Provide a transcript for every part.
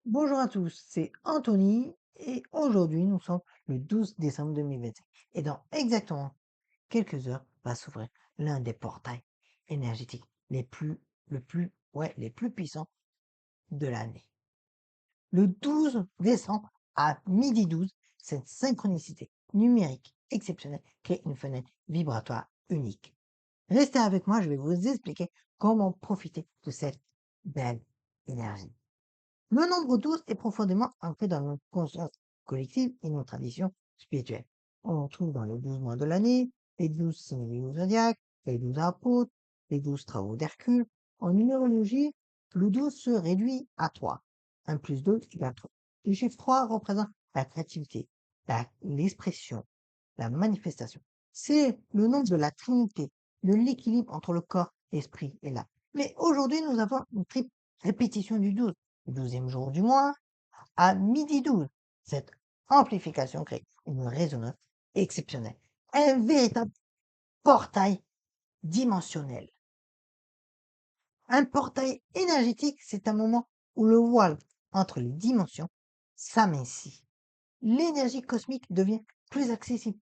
Bonjour à tous, c'est Anthony et aujourd'hui nous sommes le 12 décembre 2025 et dans exactement quelques heures va s'ouvrir l'un des portails énergétiques les plus puissants de l'année. Le 12 décembre à midi 12, cette synchronicité numérique exceptionnelle crée une fenêtre vibratoire unique. Restez avec moi, je vais vous expliquer comment profiter de cette belle énergie. Le nombre 12 est profondément ancré dans notre conscience collective et nos traditions spirituelles. On en trouve dans les 12 mois de l'année, les 12 signes du zodiaque, les 12 apôtres, les 12 travaux d'Hercule. En numérologie, le 12 se réduit à 3. 1 plus 2 égale 3. Le chiffre 3 représente la créativité, l'expression, la manifestation. C'est le nombre de la trinité, de l'équilibre entre le corps, l'esprit et l'âme. Mais aujourd'hui, nous avons une triple répétition du 12 12e jour du mois, à midi 12. Cette amplification crée une résonance exceptionnelle, un véritable portail dimensionnel. Un portail énergétique, c'est un moment où le voile entre les dimensions s'amincit. L'énergie cosmique devient plus accessible,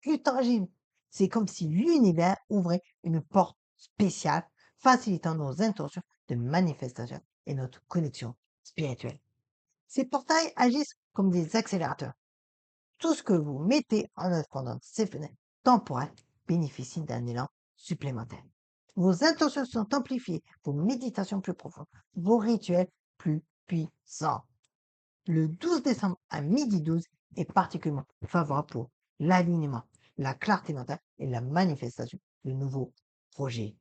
plus tangible. C'est comme si l'univers ouvrait une porte spéciale, facilitant nos intentions de manifestation et notre connexion spirituelle. Ces portails agissent comme des accélérateurs. Tout ce que vous mettez en œuvre pendant ces fenêtres temporelles bénéficie d'un élan supplémentaire. Vos intentions sont amplifiées, vos méditations plus profondes, vos rituels plus puissants. Le 12 décembre à midi 12 est particulièrement favorable pour l'alignement, la clarté mentale et la manifestation de nouveaux projets.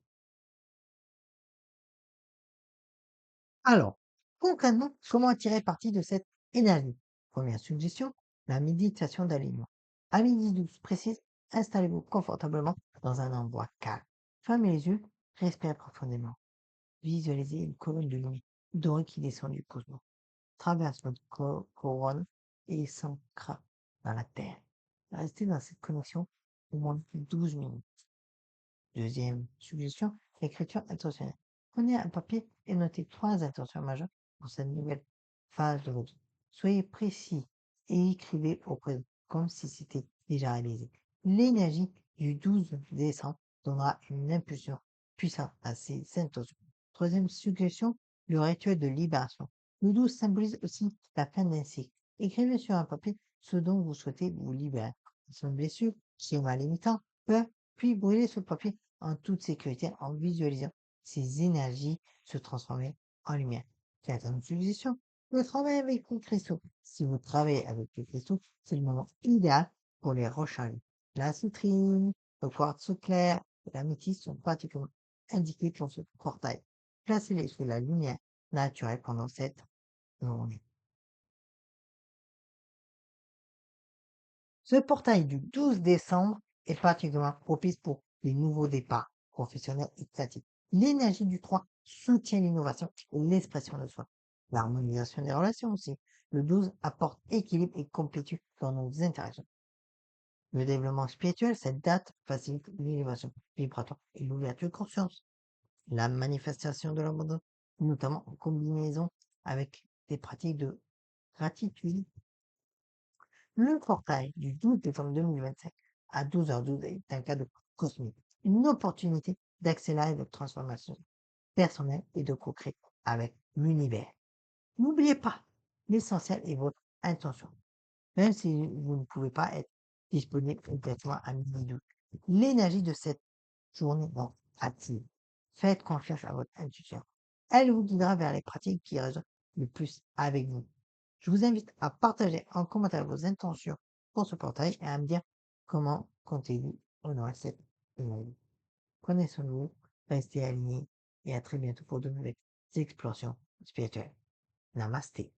Alors, concrètement, comment tirer parti de cette énergie? Première suggestion, la méditation d'alignement. À midi 12 précise, installez-vous confortablement dans un endroit calme. Fermez les yeux, respirez profondément. Visualisez une colonne de lumière dorée qui descend du cosmos, traverse votre couronne et s'ancre dans la Terre. Restez dans cette connexion au moins 12 minutes. Deuxième suggestion, l'écriture intentionnelle. Prenez un papier et notez 3 intentions majeures pour cette nouvelle phase de votre vie. Soyez précis et écrivez au présent comme si c'était déjà réalisé. L'énergie du 12 décembre donnera une impulsion puissante à ces intentions. Troisième suggestion, le rituel de libération. Le 12 symbolise aussi la fin d'un cycle. Écrivez sur un papier ce dont vous souhaitez vous libérer. Son blessure, schéma limitant, peur, puis brûlez ce papier en toute sécurité en visualisant ces énergies se transformer en lumière. Quatrième suggestion, le travail avec les cristaux. Si vous travaillez avec les cristaux, c'est le moment idéal pour les recharger. La citrine, le quartz clair et l'améthyste sont particulièrement indiqués pour ce portail. Placez-les sous la lumière naturelle pendant cette journée. Ce portail du 12 décembre est particulièrement propice pour les nouveaux départs professionnels et créatifs. L'énergie du 3 soutient l'innovation et l'expression de soi. L'harmonisation des relations aussi. Le 12 apporte équilibre et complétude dans nos interactions. Le développement spirituel, cette date facilite l'élévation vibratoire et l'ouverture de conscience. La manifestation de l'abondance, notamment en combinaison avec des pratiques de gratitude. Le portail du 12 décembre 2025 à 12h12 est un cadeau cosmique, une opportunité d'accélérer votre transformation personnelle et de co-créer avec l'univers. N'oubliez pas, l'essentiel est votre intention, même si vous ne pouvez pas être disponible exactement à midi 12. L'énergie de cette journée est active. Faites confiance à votre intuition. Elle vous guidera vers les pratiques qui résonnent le plus avec vous. Je vous invite à partager en commentaire vos intentions pour ce portail et à me dire comment comptez-vous honorer cette énergie. Prenez soin de vous, restez alignés et à très bientôt pour de nouvelles explorations spirituelles. Namasté.